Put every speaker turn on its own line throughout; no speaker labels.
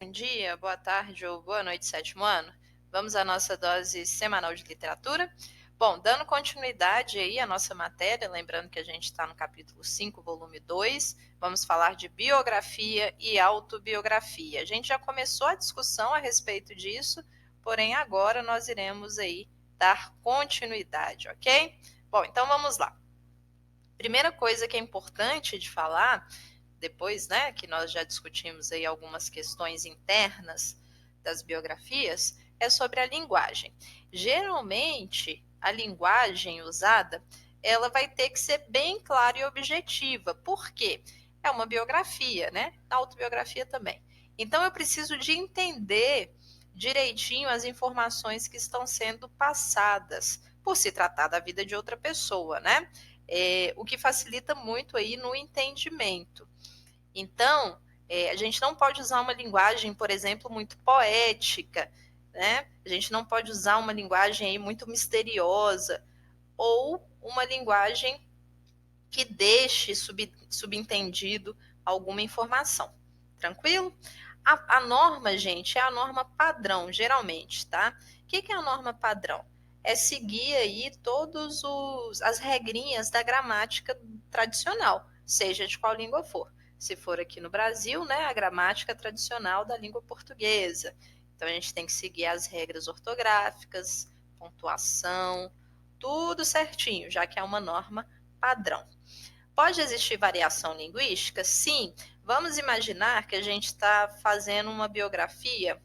Bom dia, boa tarde ou boa noite, sétimo ano. Vamos à nossa dose semanal de literatura. Bom, dando continuidade aí à nossa matéria, lembrando que a gente está no capítulo 5, volume 2, vamos falar de biografia e autobiografia. A gente já começou a discussão a respeito disso, porém agora nós iremos aí dar continuidade, ok? Bom, então vamos lá. Primeira coisa que é importante de falar depois, né, que nós já discutimos aí algumas questões internas das biografias, é sobre a linguagem. Geralmente, a linguagem usada, ela vai ter que ser bem clara e objetiva. Por quê? É uma biografia, né? A autobiografia também. Então, eu preciso de entender direitinho as informações que estão sendo passadas, por se tratar da vida de outra pessoa, né? O que facilita muito aí no entendimento. Então, a gente não pode usar uma linguagem, por exemplo, muito poética, né? A gente não pode usar uma linguagem aí muito misteriosa ou uma linguagem que deixe subentendido alguma informação. Tranquilo? A norma, gente, é a norma padrão, geralmente, tá? O que é a norma padrão? É seguir aí todas as regrinhas da gramática tradicional, seja de qual língua for. Se for aqui no Brasil, né, a gramática tradicional da língua portuguesa. Então a gente tem que seguir as regras ortográficas, pontuação, tudo certinho, já que é uma norma padrão. Pode existir variação linguística? Sim. Vamos imaginar que a gente está fazendo uma biografia,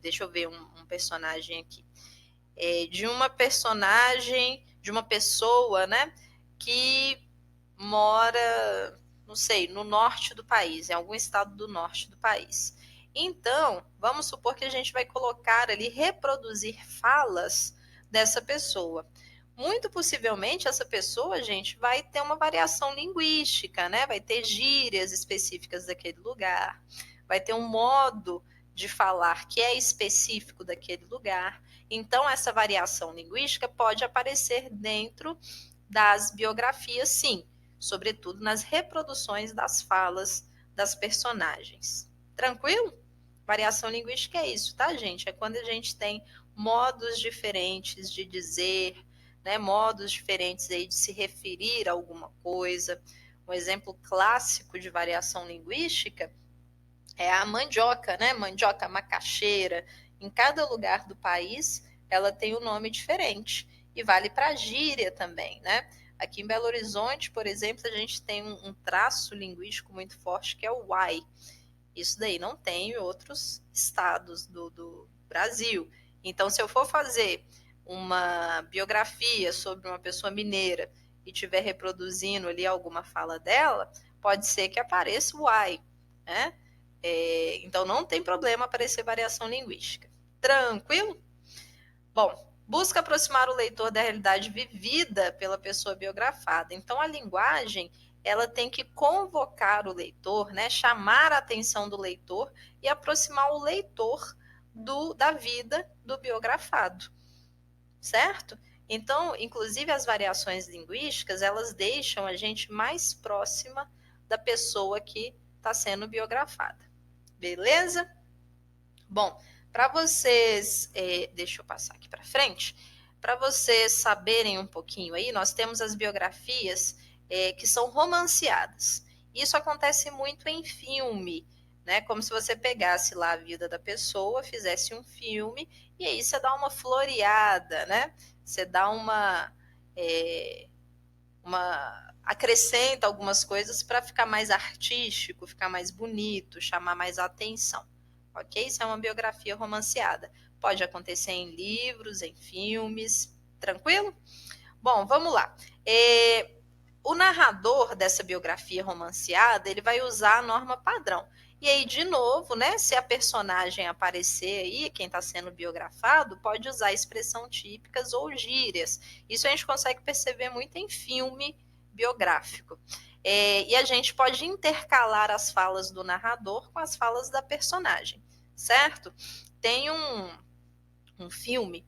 deixa eu ver um personagem aqui, de uma personagem, de uma pessoa, né, que mora, não sei, no norte do país, em algum estado do norte do país. Então, vamos supor que a gente vai colocar ali, reproduzir falas dessa pessoa. Muito possivelmente essa pessoa, gente, vai ter uma variação linguística, né? Vai ter gírias específicas daquele lugar, vai ter um modo de falar que é específico daquele lugar. Então, essa variação linguística pode aparecer dentro das biografias, sim, sobretudo nas reproduções das falas das personagens. Tranquilo? Variação linguística é isso, tá, gente? É quando a gente tem modos diferentes de dizer, né, modos diferentes aí de se referir a alguma coisa. Um exemplo clássico de variação linguística é a mandioca, né? Mandioca macaxeira. Em cada lugar do país, ela tem um nome diferente. E vale para a gíria também, né? Aqui em Belo Horizonte, por exemplo, a gente tem um traço linguístico muito forte que é o uai. Isso daí não tem em outros estados do Brasil. Então, se eu for fazer uma biografia sobre uma pessoa mineira e estiver reproduzindo ali alguma fala dela, pode ser que apareça o uai, né? Então, não tem problema aparecer variação linguística. Tranquilo? Bom, busca aproximar o leitor da realidade vivida pela pessoa biografada. Então, a linguagem ela tem que convocar o leitor, né, chamar a atenção do leitor e aproximar o leitor da vida do biografado, certo? Então, inclusive as variações linguísticas, elas deixam a gente mais próxima da pessoa que está sendo biografada. Beleza? Bom, para vocês, deixa eu passar aqui para frente, para vocês saberem um pouquinho aí, nós temos as biografias que são romanceadas. Isso acontece muito em filme, né? Como se você pegasse lá a vida da pessoa, fizesse um filme e aí você dá uma floreada, né? Você dá acrescenta algumas coisas para ficar mais artístico, ficar mais bonito, chamar mais atenção. Ok? Isso é uma biografia romanceada. Pode acontecer em livros, em filmes, tranquilo? Bom, vamos lá. O narrador dessa biografia romanceada, ele vai usar a norma padrão. E aí, de novo, né, se a personagem aparecer aí, quem está sendo biografado, pode usar expressão típicas ou gírias. Isso a gente consegue perceber muito em filme biográfico. E a gente pode intercalar as falas do narrador com as falas da personagem, certo? Tem um filme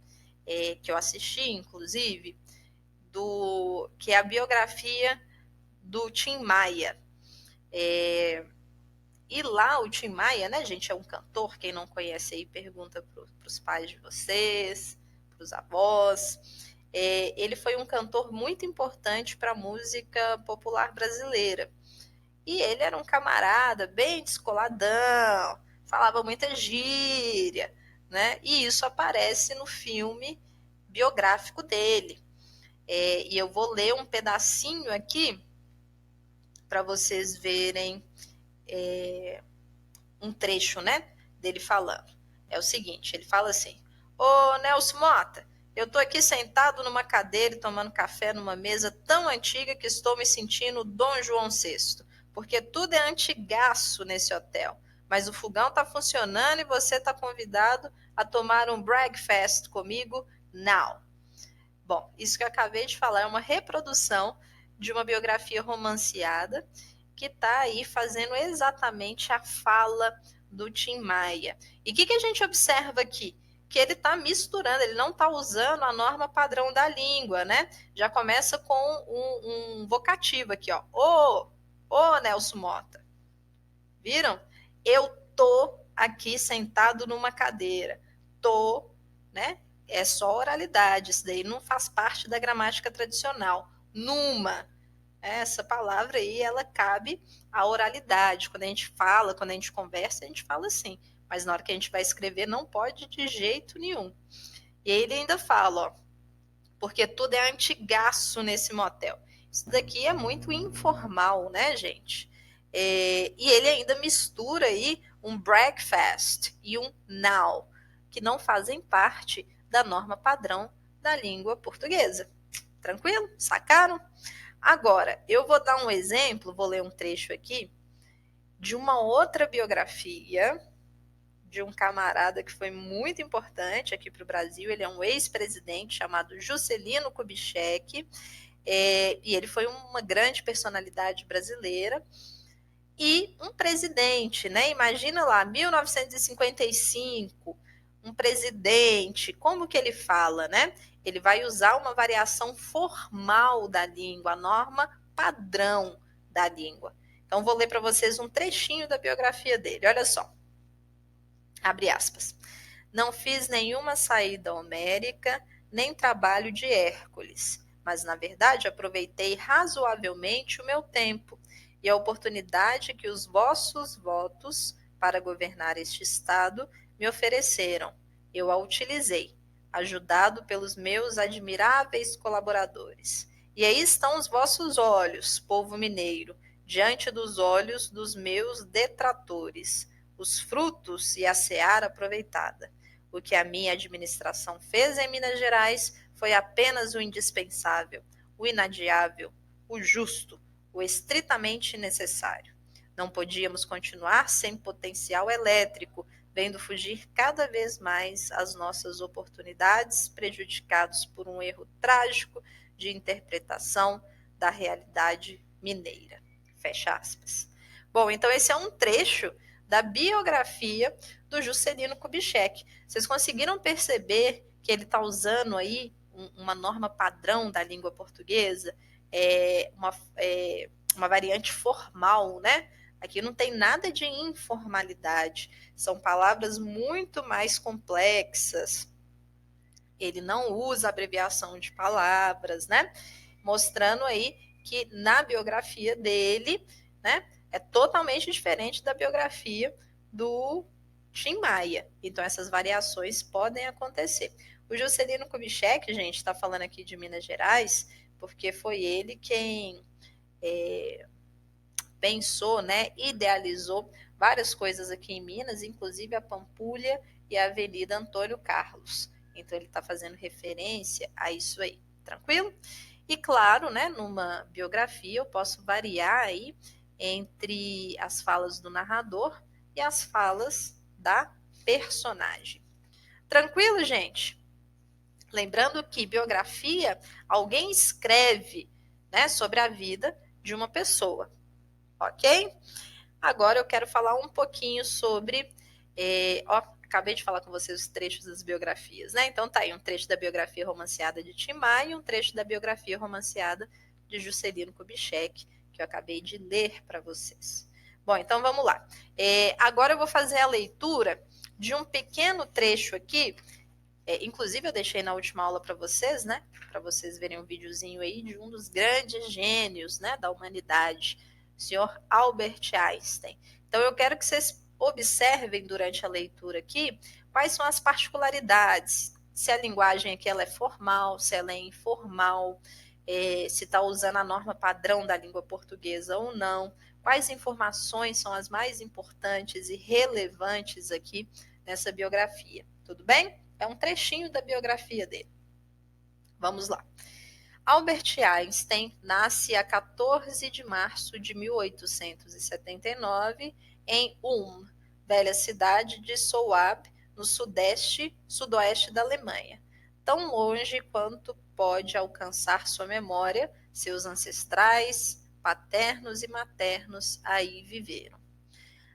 que eu assisti, inclusive, que é a biografia do Tim Maia. E lá o Tim Maia, né, gente, é um cantor, quem não conhece aí pergunta para os pais de vocês, para os avós. Ele foi um cantor muito importante para a música popular brasileira. E ele era um camarada bem descoladão, falava muita gíria, né? E isso aparece no filme biográfico dele. E eu vou ler um pedacinho aqui para vocês verem um trecho, né, dele falando. É o seguinte, ele fala assim: Ô Nelson Mota, eu tô aqui sentado numa cadeira e tomando café numa mesa tão antiga que estou me sentindo Dom João VI, porque tudo é antigaço nesse hotel. Mas o fogão tá funcionando e você tá convidado a tomar um breakfast comigo now. Bom, isso que eu acabei de falar é uma reprodução de uma biografia romanceada que está aí fazendo exatamente a fala do Tim Maia. E o que a gente observa aqui? Que ele está misturando, ele não está usando a norma padrão da língua, né? Já começa com um vocativo aqui, ó. Ô, Nelson Mota. Viram? Eu tô aqui sentado numa cadeira. Tô, né? É só oralidade, isso daí não faz parte da gramática tradicional. Numa, essa palavra aí, ela cabe à oralidade. Quando a gente fala, quando a gente conversa, a gente fala assim. Mas na hora que a gente vai escrever, não pode de jeito nenhum. E ele ainda fala, ó, porque tudo é antigaço nesse motel. Isso daqui é muito informal, né, gente? E ele ainda mistura aí um breakfast e um now, que não fazem parte da norma padrão da língua portuguesa. Tranquilo? Sacaram? Agora, eu vou dar um exemplo, vou ler um trecho aqui, de uma outra biografia de um camarada que foi muito importante aqui para o Brasil. Ele é um ex-presidente chamado Juscelino Kubitschek, e ele foi uma grande personalidade brasileira e um presidente, né? Imagina lá, 1955, um presidente, como que ele fala, né? Ele vai usar uma variação formal da língua, a norma padrão da língua. Então, vou ler para vocês um trechinho da biografia dele. Olha só. Abre aspas. Não fiz nenhuma saída homérica, nem trabalho de Hércules, mas, na verdade, aproveitei razoavelmente o meu tempo e a oportunidade que os vossos votos para governar este Estado me ofereceram. Eu a utilizei, ajudado pelos meus admiráveis colaboradores. E aí estão os vossos olhos, povo mineiro, diante dos olhos dos meus detratores, os frutos e a seara aproveitada. O que a minha administração fez em Minas Gerais foi apenas o indispensável, o inadiável, o justo, o estritamente necessário. Não podíamos continuar sem potencial elétrico, vendo fugir cada vez mais as nossas oportunidades, prejudicados por um erro trágico de interpretação da realidade mineira. Fecha aspas. Bom, então esse é um trecho da biografia do Juscelino Kubitschek. Vocês conseguiram perceber que ele está usando aí uma norma padrão da língua portuguesa, uma variante formal, né? Aqui não tem nada de informalidade, são palavras muito mais complexas. Ele não usa abreviação de palavras, né? Mostrando aí que na biografia dele, né, é totalmente diferente da biografia do Tim Maia. Então, essas variações podem acontecer. O Juscelino Kubitschek, gente, está falando aqui de Minas Gerais, porque foi ele quem pensou, né, idealizou várias coisas aqui em Minas, inclusive a Pampulha e a Avenida Antônio Carlos. Então, ele está fazendo referência a isso aí. Tranquilo? E claro, né, numa biografia eu posso variar aí entre as falas do narrador e as falas da personagem. Tranquilo, gente? Lembrando que biografia, alguém escreve, né, sobre a vida de uma pessoa, ok? Agora eu quero falar um pouquinho sobre... acabei de falar com vocês os trechos das biografias, né? Então tá aí um trecho da biografia romanceada de Tim Maia e um trecho da biografia romanceada de Juscelino Kubitschek, que eu acabei de ler para vocês. Bom, então vamos lá. Agora eu vou fazer a leitura de um pequeno trecho aqui. Inclusive eu deixei na última aula para vocês, né? Para vocês verem um videozinho aí de um dos grandes gênios, né, da humanidade, o senhor Albert Einstein. Então eu quero que vocês observem durante a leitura aqui quais são as particularidades, se a linguagem aqui ela é formal, se ela é informal, se está usando a norma padrão da língua portuguesa ou não, quais informações são as mais importantes e relevantes aqui nessa biografia. Tudo bem? É um trechinho da biografia dele. Vamos lá. Albert Einstein nasce a 14 de março de 1879 em Ulm, velha cidade de Souabe, no sudoeste da Alemanha, tão longe quanto pode alcançar sua memória, seus ancestrais, paternos e maternos aí viveram.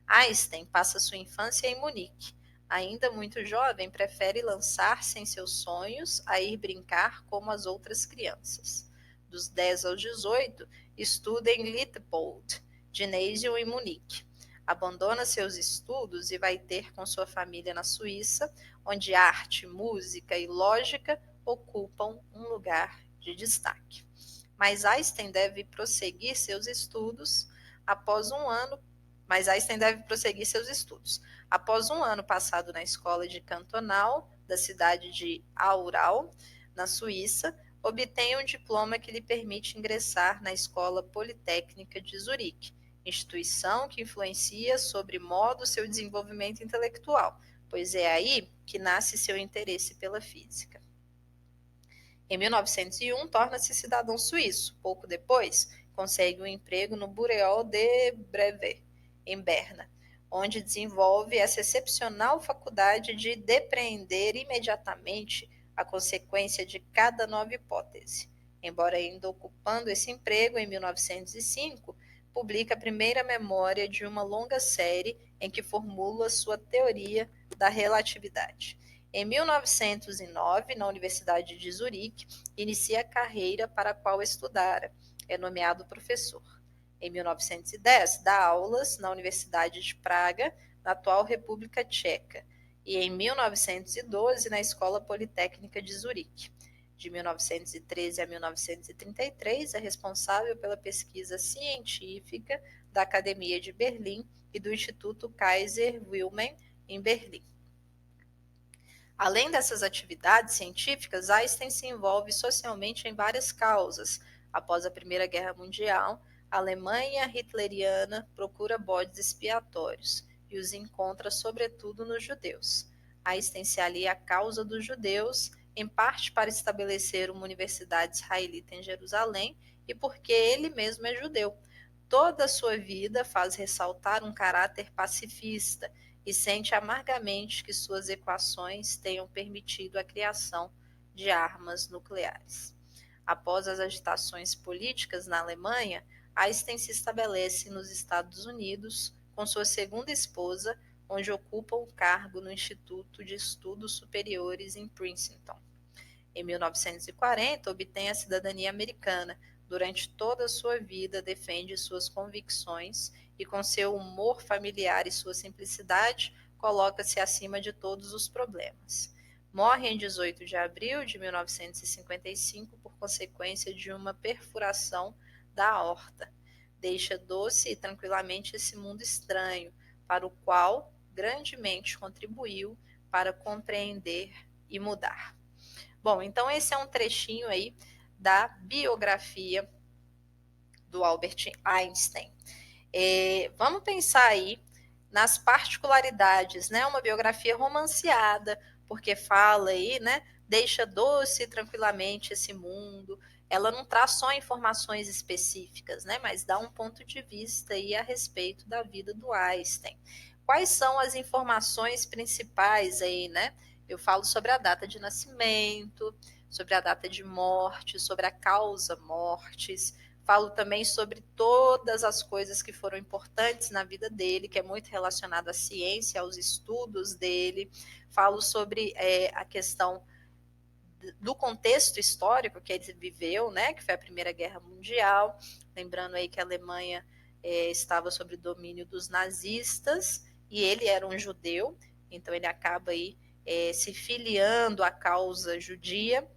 Einstein passa sua infância em Munique. Ainda muito jovem, prefere lançar-se em seus sonhos a ir brincar como as outras crianças. Dos 10 aos 18, estuda em Lietpold, ginásio em Munique. Abandona seus estudos e vai ter com sua família na Suíça, onde arte, música e lógica ocupam um lugar de destaque. Mas Einstein deve prosseguir seus estudos após um ano Após um ano passado na escola de cantonal da cidade de Aarau, na Suíça, obtém um diploma que lhe permite ingressar na Escola Politécnica de Zurique, instituição que influencia sobre modo seu desenvolvimento intelectual, pois é aí que nasce seu interesse pela física. Em 1901, torna-se cidadão suíço. Pouco depois, consegue um emprego no Bureau de Brevet, em Berna, onde desenvolve essa excepcional faculdade de depreender imediatamente a consequência de cada nova hipótese. Embora ainda ocupando esse emprego, em 1905, publica a primeira memória de uma longa série em que formula sua teoria da relatividade. Em 1909, na Universidade de Zurique, inicia a carreira para a qual estudara. É nomeado professor. Em 1910, dá aulas na Universidade de Praga, na atual República Tcheca, e em 1912 na Escola Politécnica de Zurique. De 1913 a 1933, é responsável pela pesquisa científica da Academia de Berlim e do Instituto Kaiser Wilhelm, em Berlim. Além dessas atividades científicas, Einstein se envolve socialmente em várias causas. Após a Primeira Guerra Mundial, a Alemanha hitleriana procura bodes expiatórios e os encontra sobretudo nos judeus. Einstein se alia à causa dos judeus, em parte para estabelecer uma universidade israelita em Jerusalém e porque ele mesmo é judeu. Toda a sua vida faz ressaltar um caráter pacifista e sente amargamente que suas equações tenham permitido a criação de armas nucleares. Após as agitações políticas na Alemanha, Einstein se estabelece nos Estados Unidos com sua segunda esposa, onde ocupa um cargo no Instituto de Estudos Superiores em Princeton. Em 1940, obtém a cidadania americana. Durante toda a sua vida, defende suas convicções e, com seu humor familiar e sua simplicidade, coloca-se acima de todos os problemas. Morre em 18 de abril de 1955 por consequência de uma perfuração da aorta. Deixa doce e tranquilamente esse mundo estranho, para o qual grandemente contribuiu para compreender e mudar. Bom, então esse é um trechinho aí da biografia do Albert Einstein. Vamos pensar aí nas particularidades, né? Uma biografia romanceada, porque fala aí, né? Deixa doce tranquilamente esse mundo. Ela não traz só informações específicas, né? Mas dá um ponto de vista aí a respeito da vida do Einstein. Quais são as informações principais aí, né? Eu falo sobre a data de nascimento, sobre a data de morte, sobre a causa mortes. Falo também sobre todas as coisas que foram importantes na vida dele, que é muito relacionado à ciência, aos estudos dele. Falo sobre a questão do contexto histórico que ele viveu, né, que foi a Primeira Guerra Mundial. Lembrando aí que a Alemanha estava sob domínio dos nazistas e ele era um judeu, então ele acaba aí se filiando à causa judia.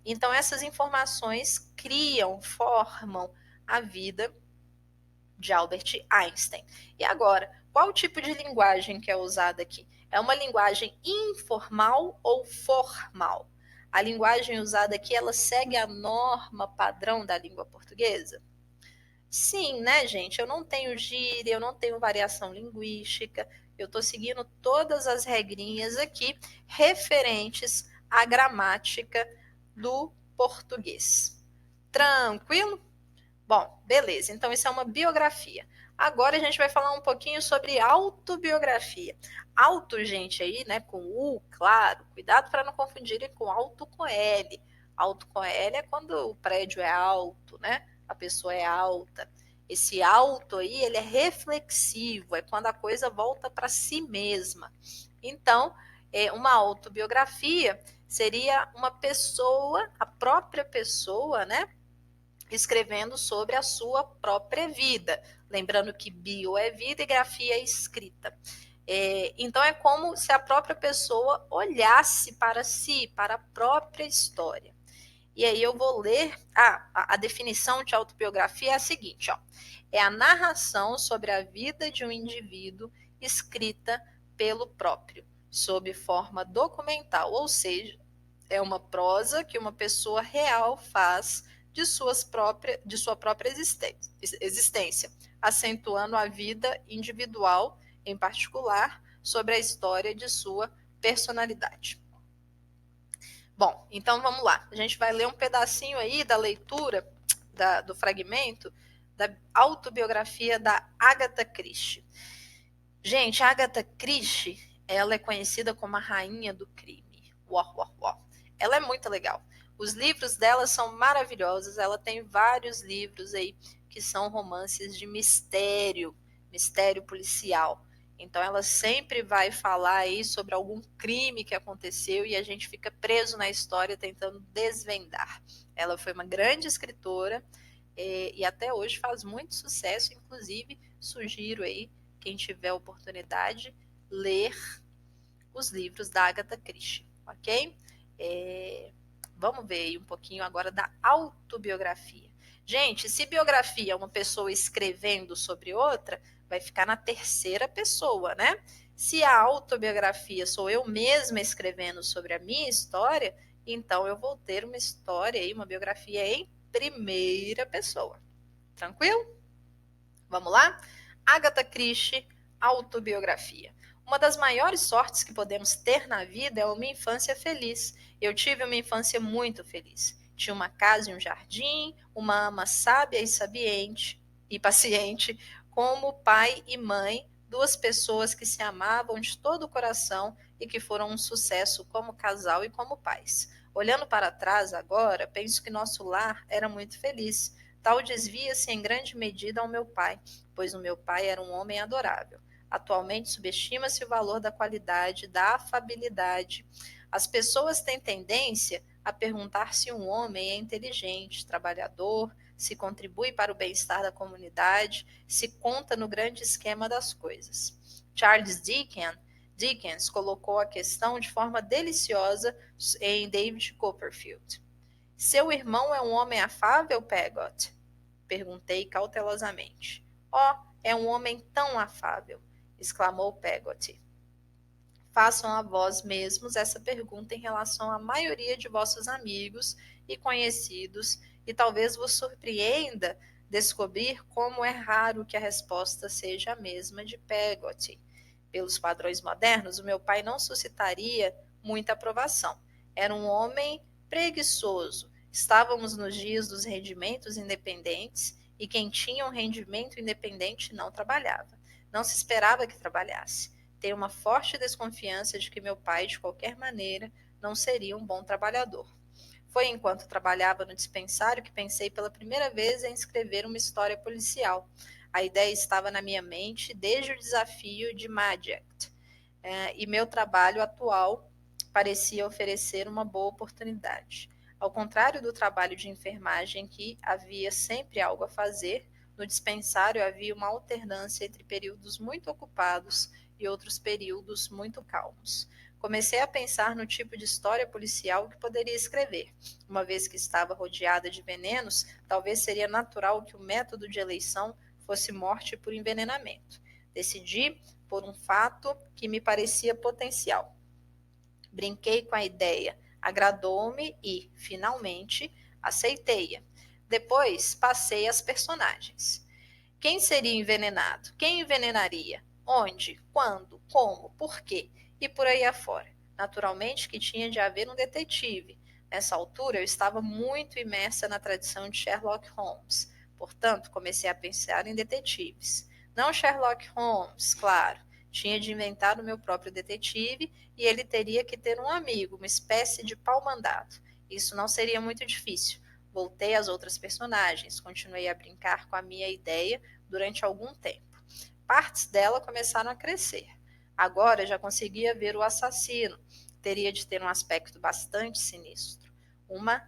Então essas informações formam a vida de Albert Einstein. E agora, qual o tipo de linguagem que é usada aqui? É uma linguagem informal ou formal? A linguagem usada aqui, ela segue a norma padrão da língua portuguesa? Sim, né, gente? Eu não tenho gíria, eu não tenho variação linguística, eu estou seguindo todas as regrinhas aqui referentes à gramática do português. Tranquilo? Bom, beleza. Então, isso é uma biografia. Agora a gente vai falar um pouquinho sobre autobiografia. Auto, gente, aí, né, com U, claro. Cuidado para não confundirem com alto com L. Alto com L é quando o prédio é alto, né? A pessoa é alta. Esse alto aí, ele é reflexivo, é quando a coisa volta para si mesma. Então, uma autobiografia seria uma pessoa, a própria pessoa, né? Escrevendo sobre a sua própria vida. Lembrando que bio é vida e grafia é escrita. Então é como se a própria pessoa olhasse para si, para a própria história. E aí eu vou ler, a definição de autobiografia é a seguinte, ó, é a narração sobre a vida de um indivíduo escrita pelo próprio, sob forma documental, ou seja, é uma prosa que uma pessoa real faz de sua própria existência, acentuando a vida individual, em particular, sobre a história de sua personalidade. Bom, então vamos lá. A gente vai ler um pedacinho aí da leitura do fragmento da autobiografia da Agatha Christie. Gente, a Agatha Christie, ela é conhecida como a rainha do crime. Uau, uau, uau. Ela é muito legal. Os livros dela são maravilhosos. Ela tem vários livros aí que são romances de mistério, mistério policial. Então ela sempre vai falar aí sobre algum crime que aconteceu e a gente fica preso na história tentando desvendar. Ela foi uma grande escritora e até hoje faz muito sucesso, inclusive sugiro aí quem tiver oportunidade ler os livros da Agatha Christie, ok? Vamos ver aí um pouquinho agora da autobiografia. Gente, se biografia é uma pessoa escrevendo sobre outra, vai ficar na terceira pessoa, né? Se a autobiografia sou eu mesma escrevendo sobre a minha história, então eu vou ter uma história aí, uma biografia em primeira pessoa. Tranquilo? Vamos lá? Agatha Christie, autobiografia. Uma das maiores sortes que podemos ter na vida é uma infância feliz. Eu tive uma infância muito feliz. Tinha uma casa e um jardim, uma ama sábia e sabiente e paciente, como pai e mãe, duas pessoas que se amavam de todo o coração e que foram um sucesso como casal e como pais. Olhando para trás agora, penso que nosso lar era muito feliz. Tal desvia-se em grande medida ao meu pai, pois o meu pai era um homem adorável. Atualmente subestima-se o valor da qualidade, da afabilidade. As pessoas têm tendência a perguntar se um homem é inteligente, trabalhador, se contribui para o bem-estar da comunidade, se conta no grande esquema das coisas. Charles Dickens colocou a questão de forma deliciosa em David Copperfield. Seu irmão é um homem afável, Peggot? Perguntei cautelosamente. É um homem tão afável, exclamou Peggot. Façam a vós mesmos essa pergunta em relação à maioria de vossos amigos e conhecidos, e talvez vos surpreenda descobrir como é raro que a resposta seja a mesma de Peggot. Pelos padrões modernos, o meu pai não suscitaria muita aprovação. Era um homem preguiçoso. Estávamos nos dias dos rendimentos independentes e quem tinha um rendimento independente não trabalhava. Não se esperava que trabalhasse. Tenho uma forte desconfiança de que meu pai, de qualquer maneira, não seria um bom trabalhador. Foi enquanto trabalhava no dispensário que pensei pela primeira vez em escrever uma história policial. A ideia estava na minha mente desde o desafio de Magic, e meu trabalho atual parecia oferecer uma boa oportunidade. Ao contrário do trabalho de enfermagem, que havia sempre algo a fazer, no dispensário havia uma alternância entre períodos muito ocupados e outros períodos muito calmos. Comecei a pensar no tipo de história policial que poderia escrever. Uma vez que estava rodeada de venenos, talvez seria natural que o método de eleição fosse morte por envenenamento. Decidi por um fato que me parecia potencial. Brinquei com a ideia, agradou-me e, finalmente, aceitei-a. Depois passei às personagens. Quem seria envenenado? Quem envenenaria? Onde? Quando? Como? Por quê? E por aí afora. Naturalmente que tinha de haver um detetive. Nessa altura eu estava muito imersa na tradição de Sherlock Holmes. Portanto, comecei a pensar em detetives. Não Sherlock Holmes, claro. Tinha de inventar o meu próprio detetive e ele teria que ter um amigo, uma espécie de pau-mandado. Isso não seria muito difícil. Voltei às outras personagens, continuei a brincar com a minha ideia durante algum tempo. Partes dela começaram a crescer. Agora já conseguia ver o assassino. Teria de ter um aspecto bastante sinistro. Uma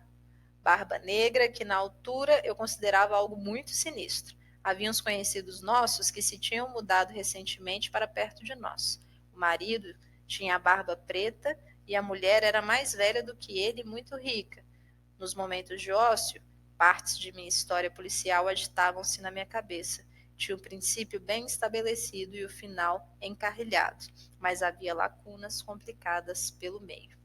barba negra que na altura eu considerava algo muito sinistro. Havia uns conhecidos nossos que se tinham mudado recentemente para perto de nós. O marido tinha a barba preta e a mulher era mais velha do que ele e muito rica. Nos momentos de ócio, partes de minha história policial agitavam-se na minha cabeça. Tinha um princípio bem estabelecido e o final encarrilhado, mas havia lacunas complicadas pelo meio.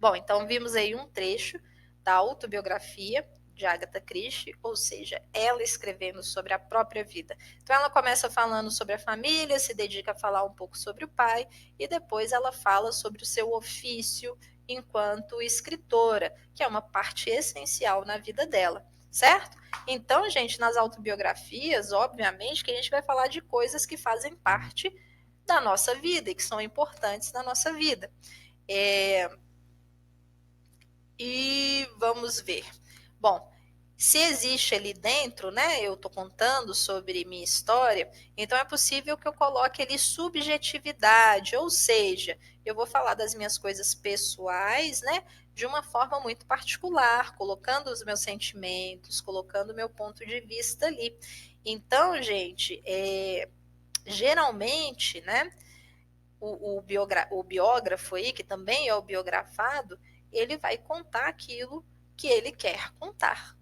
Bom, então vimos aí um trecho da autobiografia de Agatha Christie, ou seja, ela escrevendo sobre a própria vida. Então ela começa falando sobre a família, se dedica a falar um pouco sobre o pai, e depois ela fala sobre o seu ofício enquanto escritora, que é uma parte essencial na vida dela, certo? Então, gente, nas autobiografias, obviamente que a gente vai falar de coisas que fazem parte da nossa vida e que são importantes na nossa vida. E vamos ver. Bom, se existe ali dentro, né, eu estou contando sobre minha história, então é possível que eu coloque ali subjetividade, ou seja, eu vou falar das minhas coisas pessoais, né, de uma forma muito particular, colocando os meus sentimentos, colocando o meu ponto de vista ali. Então, gente, geralmente, né, o biógrafo aí, que também é o biografado, ele vai contar aquilo que ele quer contar.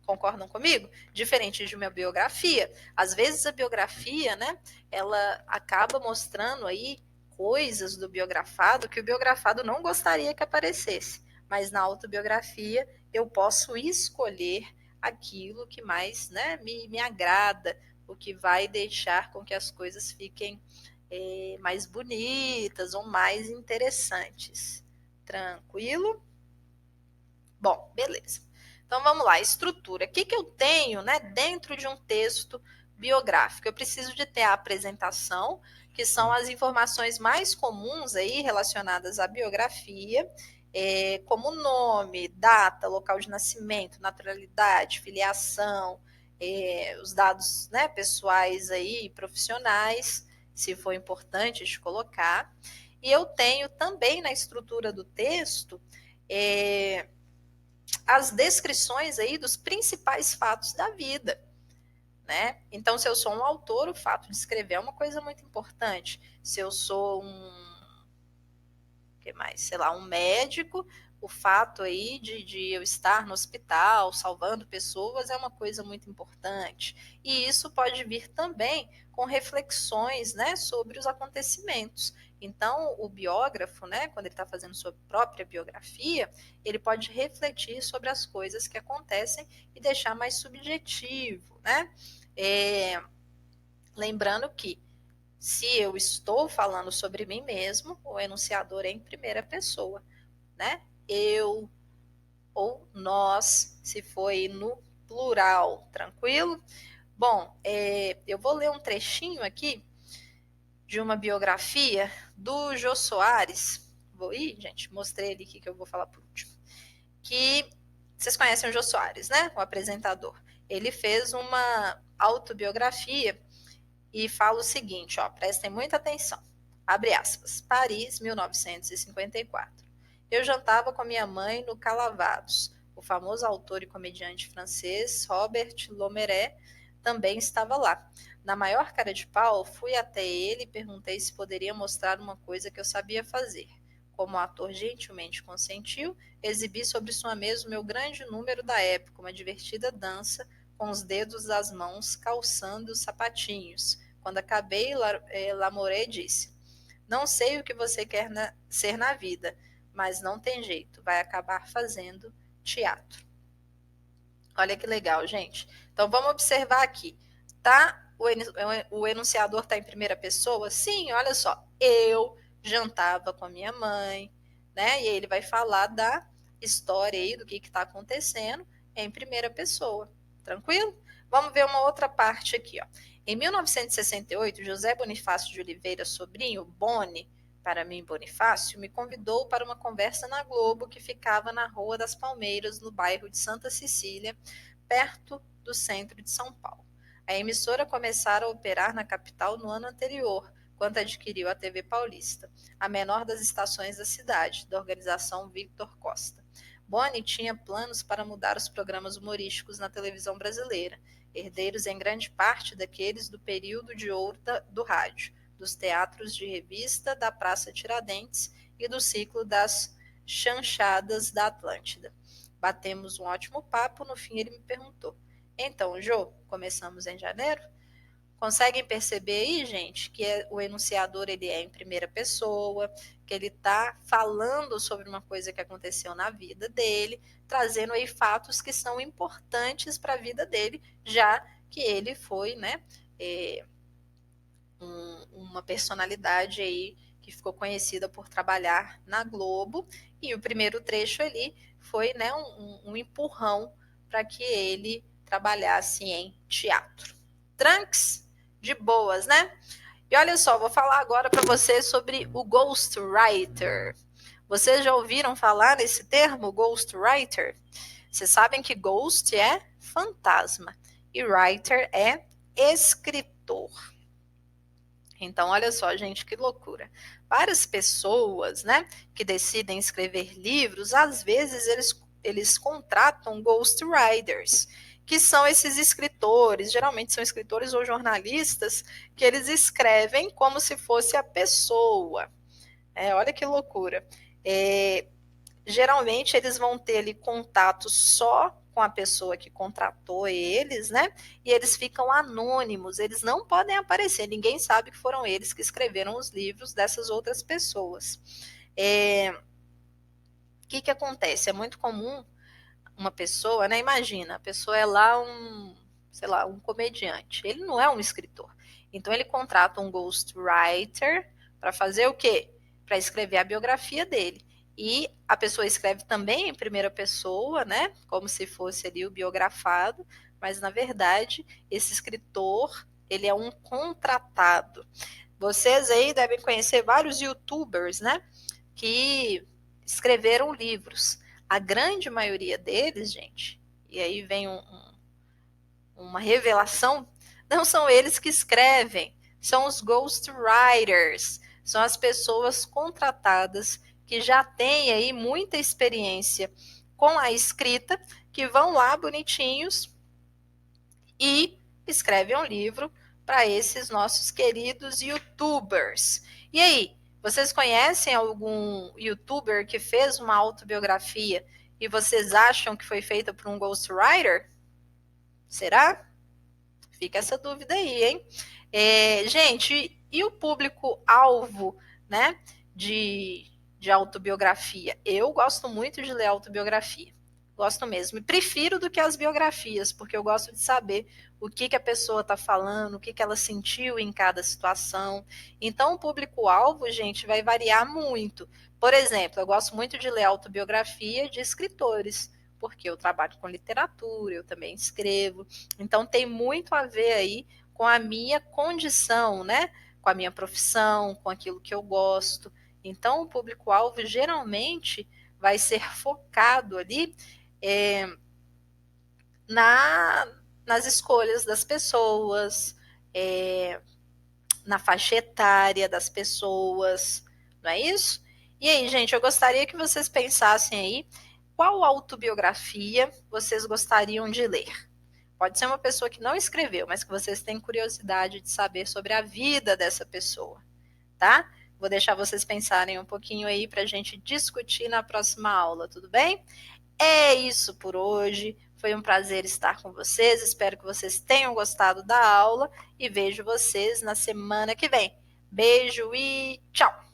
Concordam comigo? Diferente de uma biografia. Às vezes a biografia, né, ela acaba mostrando aí coisas do biografado que o biografado não gostaria que aparecesse. Mas na autobiografia eu posso escolher aquilo que mais, né, me agrada, o que vai deixar com que as coisas fiquem mais bonitas ou mais interessantes. Tranquilo? Bom, beleza. Então vamos lá, estrutura. O que eu tenho, né, dentro de um texto biográfico? Eu preciso de ter a apresentação, que são as informações mais comuns aí relacionadas à biografia, como nome, data, local de nascimento, naturalidade, filiação, os dados, né, pessoais aí, profissionais, se for importante de colocar. E eu tenho também na estrutura do texto as descrições aí dos principais fatos da vida, né? Então, se eu sou um autor, o fato de escrever é uma coisa muito importante. Se eu sou que mais? Sei lá, um médico, o fato aí de eu estar no hospital salvando pessoas é uma coisa muito importante. E isso pode vir também com reflexões, né, sobre os acontecimentos. Então, o biógrafo, né, quando ele está fazendo sua própria biografia, ele pode refletir sobre as coisas que acontecem e deixar mais subjetivo, né? Lembrando que se eu estou falando sobre mim mesmo, o enunciador é em primeira pessoa, né? Eu ou nós, se foi no plural, tranquilo? Bom, eu vou ler um trechinho aqui de uma biografia do Jô Soares. Vou ir, gente, mostrei ali que eu vou falar por último. Que vocês conhecem o Jô Soares, né? O apresentador. Ele fez uma autobiografia e fala o seguinte, ó, prestem muita atenção. Abre aspas. Paris, 1954. Eu jantava com minha mãe no Calavados. O famoso autor e comediante francês Robert Lomeray também estava lá. Na maior cara de pau, fui até ele e perguntei se poderia mostrar uma coisa que eu sabia fazer. Como o ator gentilmente consentiu, exibi sobre sua mesa o meu grande número da época, uma divertida dança com os dedos das mãos calçando os sapatinhos. Quando acabei, Lamoureux disse: Não sei o que você quer ser na vida, mas não tem jeito, vai acabar fazendo teatro. Olha que legal, gente. Então vamos observar aqui. Tá? O enunciador está em primeira pessoa? Sim, olha só. Eu jantava com a minha mãe, né? E ele vai falar da história aí, do que está acontecendo em primeira pessoa. Tranquilo? Vamos ver uma outra parte aqui, ó. Em 1968, José Bonifácio de Oliveira, sobrinho, Boni, para mim Bonifácio, me convidou para uma conversa na Globo que ficava na Rua das Palmeiras, no bairro de Santa Cecília, perto do centro de São Paulo. A emissora começara a operar na capital no ano anterior, quando adquiriu a TV Paulista, a menor das estações da cidade, da organização Victor Costa. Boni tinha planos para mudar os programas humorísticos na televisão brasileira, herdeiros em grande parte daqueles do período de ouro do rádio, dos teatros de revista da Praça Tiradentes e do ciclo das chanchadas da Atlântida. Batemos um ótimo papo, no fim ele me perguntou: Então, Jô, começamos em janeiro? Conseguem perceber aí, gente, que o enunciador ele é em primeira pessoa, que ele está falando sobre uma coisa que aconteceu na vida dele, trazendo aí fatos que são importantes para a vida dele, já que ele foi, né, uma personalidade aí que ficou conhecida por trabalhar na Globo, e o primeiro trecho ali foi, né, um empurrão para que ele trabalhasse em teatro. Tranks? De boas, né? E olha só, vou falar agora para vocês sobre o ghostwriter. Vocês já ouviram falar nesse termo, ghostwriter? Vocês sabem que ghost é fantasma e writer é escritor. Então, olha só, gente, que loucura. Várias pessoas, né, que decidem escrever livros, às vezes eles contratam ghostwriters, que são esses escritores, geralmente são escritores ou jornalistas, que eles escrevem como se fosse a pessoa. Olha que loucura. Geralmente eles vão ter ali contato só com a pessoa que contratou eles, né? E eles ficam anônimos, eles não podem aparecer, ninguém sabe que foram eles que escreveram os livros dessas outras pessoas. O que acontece? É muito comum uma pessoa, né? Imagina, a pessoa é lá sei lá, um comediante. Ele não é um escritor. Então ele contrata um ghostwriter para fazer o quê? Para escrever a biografia dele. E a pessoa escreve também em primeira pessoa, né? Como se fosse ali o biografado, mas na verdade esse escritor, ele é um contratado. Vocês aí devem conhecer vários YouTubers, né? Que escreveram livros. A grande maioria deles, gente, e aí vem uma revelação, não são eles que escrevem, são os ghostwriters, são as pessoas contratadas que já têm aí muita experiência com a escrita, que vão lá bonitinhos e escrevem um livro para esses nossos queridos YouTubers. E aí, vocês conhecem algum YouTuber que fez uma autobiografia e vocês acham que foi feita por um ghostwriter? Será? Fica essa dúvida aí, hein? Gente, e o público-alvo, né, de autobiografia? Eu gosto muito de ler autobiografia. Gosto mesmo. E prefiro do que as biografias, porque eu gosto de saber o que a pessoa está falando, o que ela sentiu em cada situação. Então, o público-alvo, gente, vai variar muito. Por exemplo, eu gosto muito de ler autobiografia de escritores, porque eu trabalho com literatura, eu também escrevo. Então, tem muito a ver aí com a minha condição, né? Com a minha profissão, com aquilo que eu gosto. Então, o público-alvo geralmente vai ser focado ali nas escolhas das pessoas, na faixa etária das pessoas, não é isso? E aí, gente, eu gostaria que vocês pensassem aí qual autobiografia vocês gostariam de ler. Pode ser uma pessoa que não escreveu, mas que vocês têm curiosidade de saber sobre a vida dessa pessoa, tá? Vou deixar vocês pensarem um pouquinho aí para a gente discutir na próxima aula, tudo bem? É isso por hoje. Foi um prazer estar com vocês. Espero que vocês tenham gostado da aula e vejo vocês na semana que vem. Beijo e tchau!